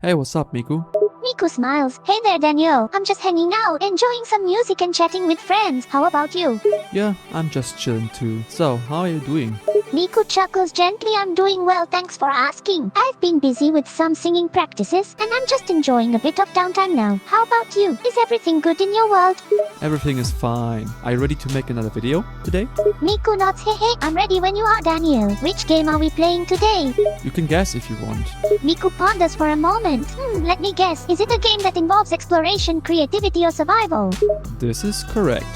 Hey, what's up, Miku? Miku smiles. Hey there, Daniel. I'm just hanging out, enjoying some music and chatting with friends. How about you? Yeah, I'm just chilling too. So, how are you doing? Miku chuckles gently. I'm doing well, thanks for asking. I've been busy with some singing practices, and I'm just enjoying a bit of downtime now. How about you? Is everything good in your world? Everything is fine. Are you ready to make another video today? Miku nods. Hey, I'm ready when you are, Daniel. Which game are we playing today? You can guess if you want. Miku ponders for a moment. Let me guess. Is it a game that involves exploration, creativity, or survival? This is correct.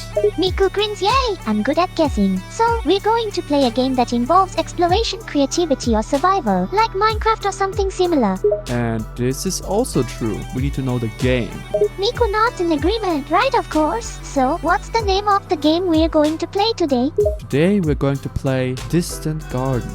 Miku grins. Yay! I'm good at guessing. So, we're going to play a game that involves exploration, creativity, or survival, like Minecraft or something similar. And this is also true. We need to know the game. Miku nods in agreement, right, of course. So, what's the name of the game we're going to play today? Today we're going to play Distant Garden.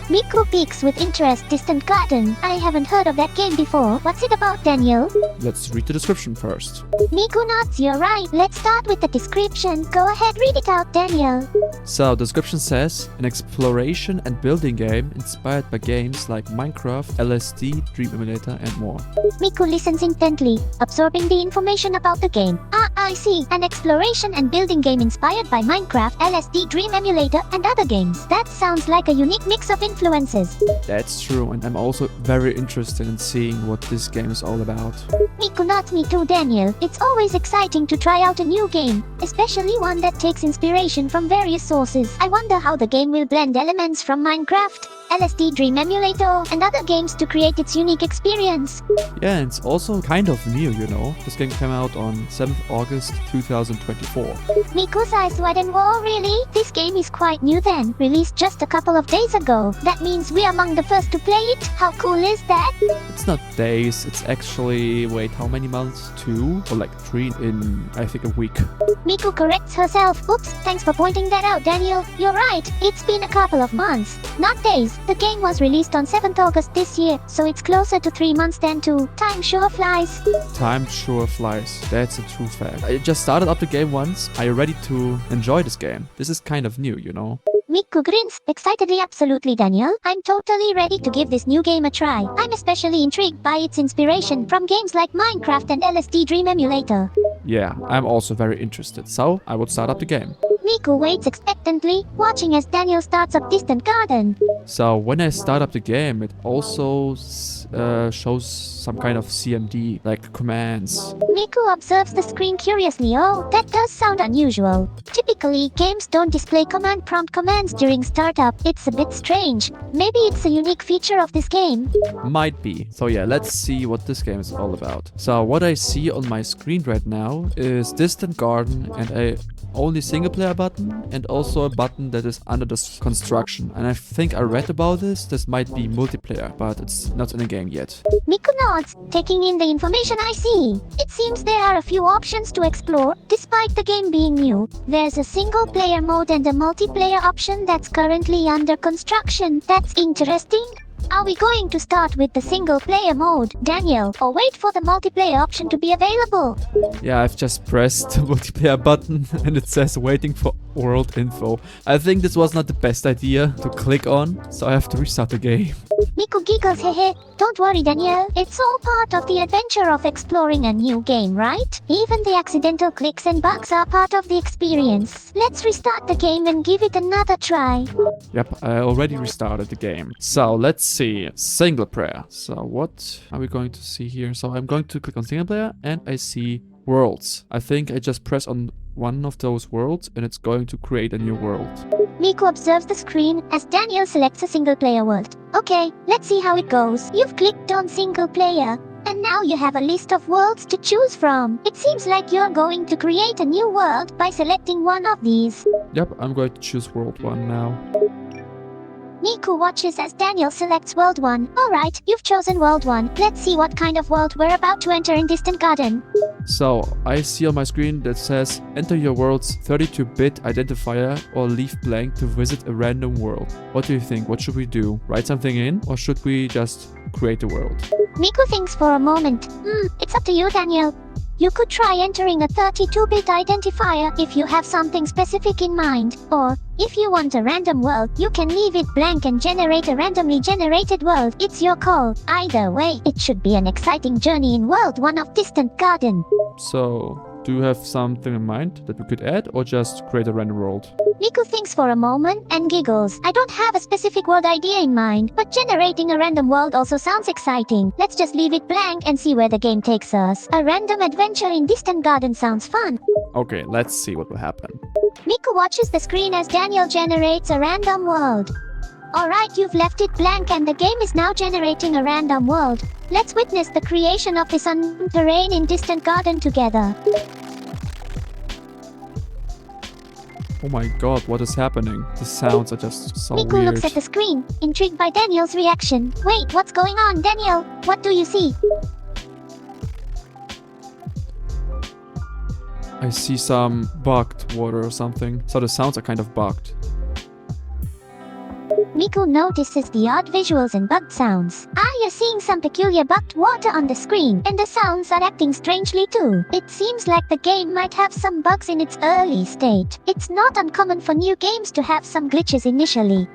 Miku peeks with interest. Distant Garden. I haven't heard of that game before. What's it about, Daniel? Let's read the description first. Miku nods. You're right. Let's start with the description. Go ahead, read it out, Daniel. So, the description says, an exploration and building game inspired by games like Minecraft, LSD, Dream Emulator, and more. Miku listens intently, absorbing the information about the game. I see. An exploration and building game inspired by Minecraft, LSD, Dream Emulator, and other games. That sounds like a unique mix of influences. That's true, and I'm also very interested in seeing what this game is all about. Miku nods. Me too, Daniel. It's always exciting to try out a new game, especially one that takes inspiration from various sources. I wonder how the game will blend elements from Minecraft, LSD, Dream Emulator, and other games to create its unique experience. Yeah, and it's also kind of new, you know. This game came out on 7th August 2024. Miku's eyes widen. Whoa, really? This game is quite new then. Released just a couple of days ago. That means we're among the first to play it? How cool is that? It's not days, it's actually, wait, how many months? 2? Or like 3 in, I think, a week. Miku corrects herself. Oops, thanks for pointing that out, Daniel. You're right. It's been a couple of months, not days. The game was released on 7th August this year, so it's closer to 3 months than 2. Time sure flies. Time sure flies. That's a true fact. I just started up the game once. Are you ready to enjoy this game? This is kind of new, you know. Miku grins excitedly. Absolutely, Daniel. I'm totally ready to give this new game a try. I'm especially intrigued by its inspiration from games like Minecraft and LSD Dream Emulator. Yeah, I'm also very interested, so I would start up the game. Miku waits expectantly, watching as Daniel starts up Distant Garden. So when I start up the game, it also shows some kind of CMD, like commands. Miku observes the screen curiously. Oh, that does sound unusual. Typically, games don't display command prompt commands during startup. It's a bit strange. Maybe it's a unique feature of this game. Might be. So yeah, let's see what this game is all about. So what I see on my screen right now is Distant Garden and a only single player button and also a button that is under this construction. And I think I read about this. This might be multiplayer, but it's not in the game yet. Miku nods, taking in the information. I see. It seems there are a few options to explore, despite the game being new. There's a single player mode and a multiplayer option that's currently under construction. That's interesting. Are we going to start with the single player mode, Daniel, or wait for the multiplayer option to be available? Yeah, I've just pressed the multiplayer button and it says waiting for world info. I think this was not the best idea to click on, so I have to restart the game. Miku giggles. Hehe. Don't worry, Daniel. It's all part of the adventure of exploring a new game, right? Even the accidental clicks and bugs are part of the experience. Let's restart the game and give it another try. Yep, I already restarted the game. So let's see. Single player. So what are we going to see here? So I'm going to click on single player and I see worlds. I think I just press on one of those worlds and it's going to create a new world. Miku observes the screen as Daniel selects a single player world. Okay, let's see how it goes. You've clicked on single player, and now you have a list of worlds to choose from. It seems like you're going to create a new world by selecting one of these. Yep, I'm going to choose world 1 now. Miku watches as Daniel selects World 1. Alright, you've chosen World 1. Let's see what kind of world we're about to enter in Distant Garden. So, I see on my screen that says enter your world's 32-bit identifier or leave blank to visit a random world. What do you think? What should we do? Write something in or should we just create a world? Miku thinks for a moment. It's up to you, Daniel. You could try entering a 32-bit identifier if you have something specific in mind, or If you want a random world, you can leave it blank and generate a randomly generated world. It's your call. Either way, it should be an exciting journey in World 1 of Distant Garden. So, do you have something in mind that we could add, or just create a random world? Miku thinks for a moment and giggles. I don't have a specific world idea in mind, but generating a random world also sounds exciting. Let's just leave it blank and see where the game takes us. A random adventure in Distant Garden sounds fun. Okay, let's see what will happen. Miku watches the screen as Daniel generates a random world. Alright, you've left it blank and the game is now generating a random world. Let's witness the creation of this unknown terrain in Distant Garden together. Oh my god, what is happening? The sounds are just so Miku weird. looks at the screen, intrigued by Daniel's reaction. Wait, what's going on, Daniel? What do you see? I see some bugged water or something. So the sounds are kind of bugged. Miku notices the odd visuals and bugged sounds. You're seeing some peculiar bugged water on the screen, and the sounds are acting strangely too. It seems like the game might have some bugs in its early state. It's not uncommon for new games to have some glitches initially.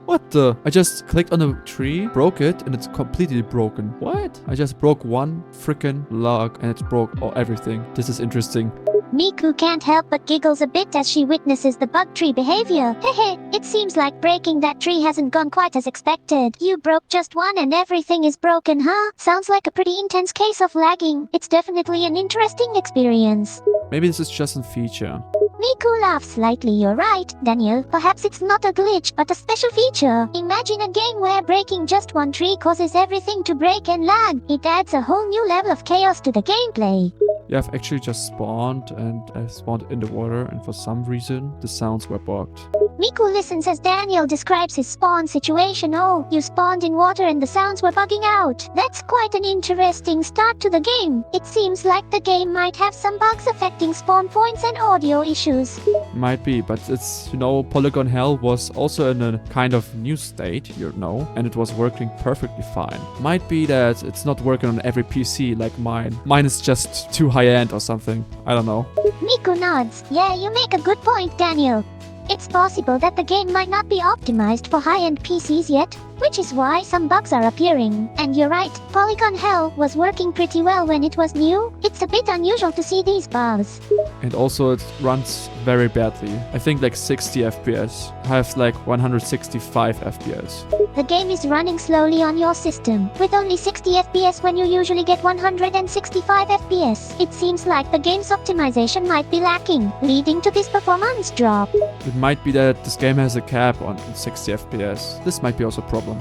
What the? I just clicked on a tree, broke it, and it's completely broken. What? I just broke one freaking log and it broke everything. This is interesting. Miku can't help but giggles a bit as she witnesses the bug tree behavior. Hehe, it seems like breaking that tree hasn't gone quite as expected. You broke just one and everything is broken, huh? Sounds like a pretty intense case of lagging. It's definitely an interesting experience. Maybe this is just a feature. Miku laughs slightly. You're right, Daniel. Perhaps it's not a glitch, but a special feature. Imagine a game where breaking just one tree causes everything to break and lag. It adds a whole new level of chaos to the gameplay. Yeah, I've actually just spawned and I spawned in the water and for some reason the sounds were bugged. Miku listens as Daniel describes his spawn situation. Oh, you spawned in water and the sounds were bugging out. That's quite an interesting start to the game. It seems like the game might have some bugs affecting spawn points and audio issues. Might be, but it's, Polygon Hell was also in a kind of new state, and it was working perfectly fine. Might be that it's not working on every PC like mine. Mine is just too high-end or something. I don't know. Miku nods. Yeah, you make a good point, Daniel. It's possible that the game might not be optimized for high-end PCs yet, which is why some bugs are appearing. And you're right, Polygon Hell was working pretty well when it was new. It's a bit unusual to see these bugs. And also it runs very badly. I think like 60 FPS. I have like 165 FPS. The game is running slowly on your system, with only 60 FPS when you usually get 165 FPS. It seems like the game's optimization might be lacking, leading to this performance drop. It might be that this game has a cap on 60 FPS. This might be also a problem.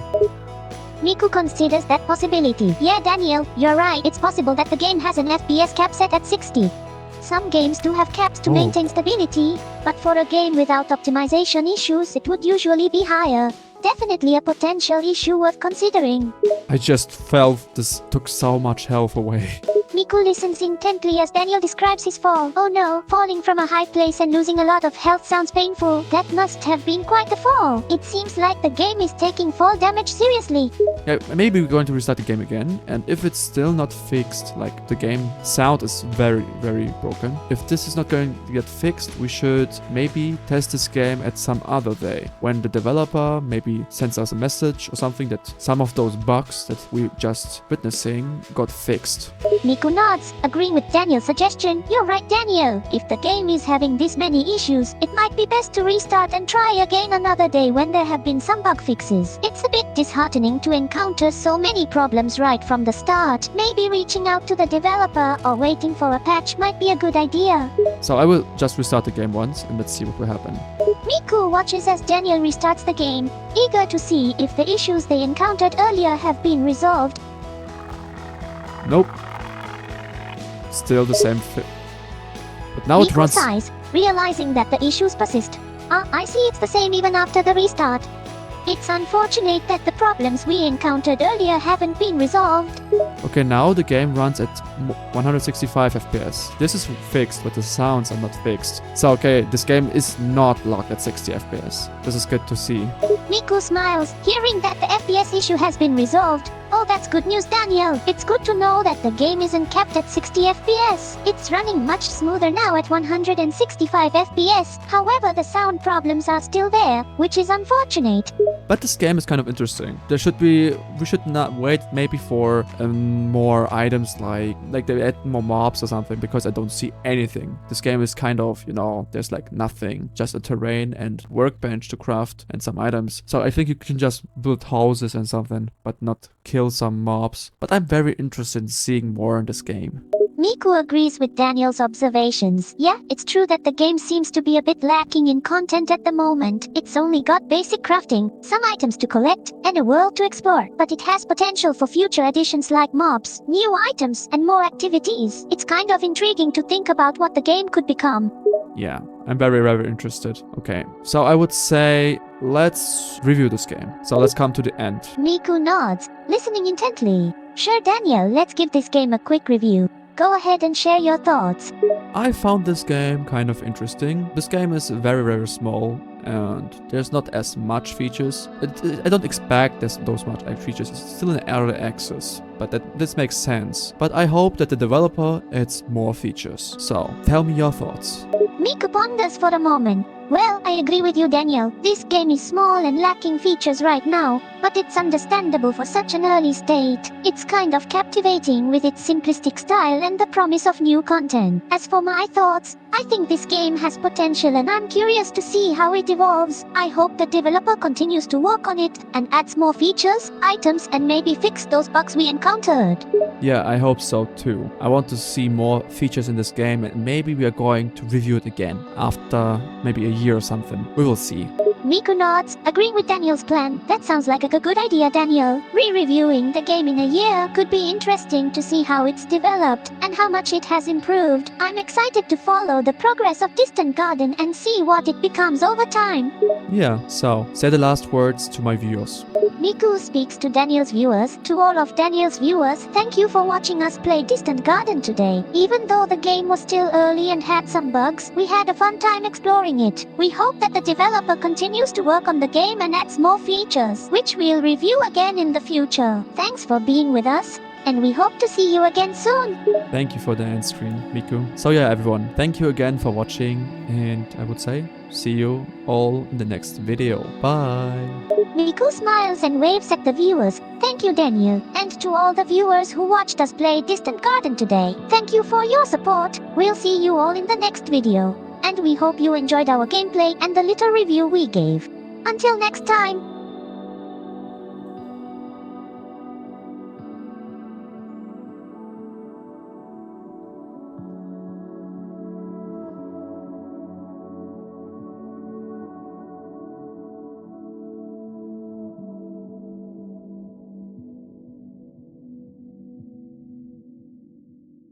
Miku considers that possibility. Yeah, Daniel, you're right. It's possible that the game has an FPS cap set at 60. Some games do have caps to maintain stability, but for a game without optimization issues, it would usually be higher. Definitely a potential issue worth considering. I just felt this took so much health away. Miku listens intently as Daniel describes his fall. Oh no, falling from a high place and losing a lot of health sounds painful. That must have been quite a fall. It seems like the game is taking fall damage seriously. Yeah, maybe we're going to restart the game again, and if it's still not fixed, like the game sound is very, very broken. If this is not going to get fixed, we should maybe test this game at some other day, when the developer maybe sends us a message or something that some of those bugs that we just witnessing got fixed. Miku nods, agreeing with Daniel's suggestion. You're right, Daniel. If the game is having this many issues, it might be best to restart and try again another day when there have been some bug fixes. It's a bit disheartening to encounter so many problems right from the start. Maybe reaching out to the developer or waiting for a patch might be a good idea. So I will just restart the game once and let's see what will happen. Miku watches as Daniel restarts the game, eager to see if the issues they encountered earlier have been resolved. Nope. Still the same but now Miku it runs. sighs, realizing that the issues persist. I see it's the same even after the restart. It's unfortunate that the problems we encountered earlier haven't been resolved. Okay, now the game runs at 165 FPS. This is fixed, but the sounds are not fixed. So okay, this game is not locked at 60 FPS. This is good to see. Miku smiles, hearing that the FPS issue has been resolved. Oh, that's good news, Daniel. It's good to know that the game isn't capped at 60 FPS. It's running much smoother now at 165 FPS. However, the sound problems are still there, which is unfortunate. But this game is kind of interesting. We should not wait maybe for more items like they add more mobs or something, because I don't see anything. This game is kind of, there's like nothing, just a terrain and workbench to craft and some items. So I think you can just build houses and something, but not kill some mobs. But I'm very interested in seeing more in this game. Miku agrees with Daniel's observations. Yeah, it's true that the game seems to be a bit lacking in content at the moment. It's only got basic crafting, some items to collect, and a world to explore. But it has potential for future additions like mobs, new items, and more activities. It's kind of intriguing to think about what the game could become. Yeah, I'm very, very interested. Okay, so I would say let's review this game. So let's come to the end. Miku nods, listening intently. Sure, Daniel, let's give this game a quick review. Go ahead and share your thoughts. I found this game kind of interesting. This game is very, very small and there's not as much features. I don't expect those much features. It's still in early access, but this makes sense. But I hope that the developer adds more features. So, tell me your thoughts. Miku ponders for a moment. Well, I agree with you, Daniel. This game is small and lacking features right now, but it's understandable for such an early state. It's kind of captivating with its simplistic style and the promise of new content. As for my thoughts, I think this game has potential and I'm curious to see how it evolves. I hope the developer continues to work on it and adds more features, items, and maybe fix those bugs we encountered. Yeah, I hope so too. I want to see more features in this game and maybe we are going to review it again after maybe a year or something. We will see. Miku nods, agreeing with Daniel's plan. That sounds like a good idea, Daniel. Re-reviewing the game in a year could be interesting to see how it's developed and how much it has improved. I'm excited to follow the progress of Distant Garden and see what it becomes over time. Yeah, so say the last words to my viewers. Miku speaks to Daniel's viewers. To all of Daniel's viewers, thank you for watching us play Distant Garden today. Even though the game was still early and had some bugs, we had a fun time exploring it. We hope that the developer continues to work on the game and adds more features, which we'll review again in the future. Thanks for being with us, and we hope to see you again soon. Thank you for the end screen, Miku. So yeah, everyone, thank you again for watching, and I would say see you all in the next video. Bye! Miku smiles and waves at the viewers. Thank you, Daniel. And to all the viewers who watched us play Distant Garden today, thank you for your support. We'll see you all in the next video. And we hope you enjoyed our gameplay and the little review we gave. Until next time.